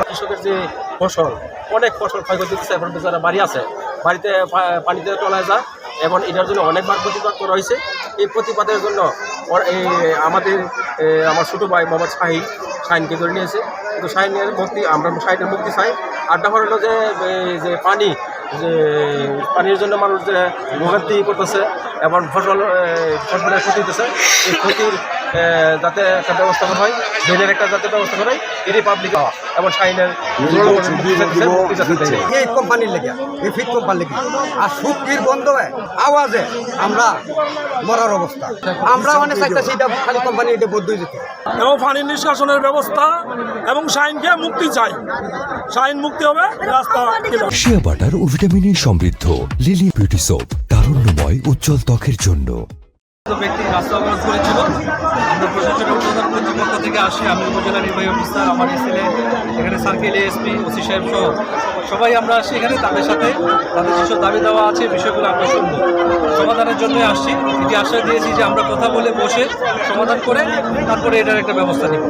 কৃষকের যে ফসল, অনেক ফসল ক্ষয়ক্ষতি হচ্ছে। এখন যারা বাড়ি আছে, বাড়িতে পানিতে তলায় যায় এবং এটার জন্য অনেকবার প্রতিবাদ করা হয়েছে। এই প্রতিবাদের জন্য আমার ছোটো ভাই মোহাম্মদ শাহিনকে ধরে নিয়েছে। কিন্তু শাহিনের মুক্তি চাই। আর ব্যাপার হলো যে পানির জন্য মানুষ যে ভোগান্তি করতেছে এবং ফসলের ক্ষতি হতেছে, এই ক্ষতির যাতে একটা ব্যবস্থা করা হয়, ড্রেনের একটা যাতে ব্যবস্থা করা হয়, এটি পাবলিক এবং শাহিনের এই কোম্পানির লেগে, এই ফিট কোম্পানির লেগে আর সুতির বন্ধ আওয়াজে আমরা মরার অবস্থা। আমরা অনেক চাইতেছি এটা খালি কোম্পানি এটা বদ্ধ যেতে এবং পানি নিষ্কাশনের ব্যবস্থা এবং শাহিনকে মুক্তি চাই। শাহিন মুক্তি হবে, রাস্তা শিয়া বাটার ও ভিটামিনে সমৃদ্ধ লিলি বিউটি সোপ, তারুণ্যময় উজ্জ্বল ত্বকের জন্য। ব্যক্তি রাস্তা অবরোধ করেছিল। আমরা প্রশাসনের প্রধান কর্তৃপক্ষ থেকে আসি, আমি উপজেলা নির্বাহী অফিসার, আমার ছেলে এখানে সার্কেল এএসপি, ওসি সাহেব সহ সবাই আমরা আসি এখানে। তাদের সাথে তাদের যেসব দাবি দেওয়া আছে বিষয়গুলো আমরা শুনব, সমাধানের জন্যই আসছি। এটি আশ্বাস দিয়েছি যে আমরা কথা বলে বসে সমাধান করে তারপরে এটার একটা ব্যবস্থা নিব।